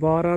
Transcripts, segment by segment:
12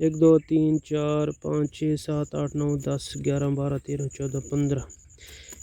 1 2 3 4 5 6 7 8 9 10 11 12 13 14 15۔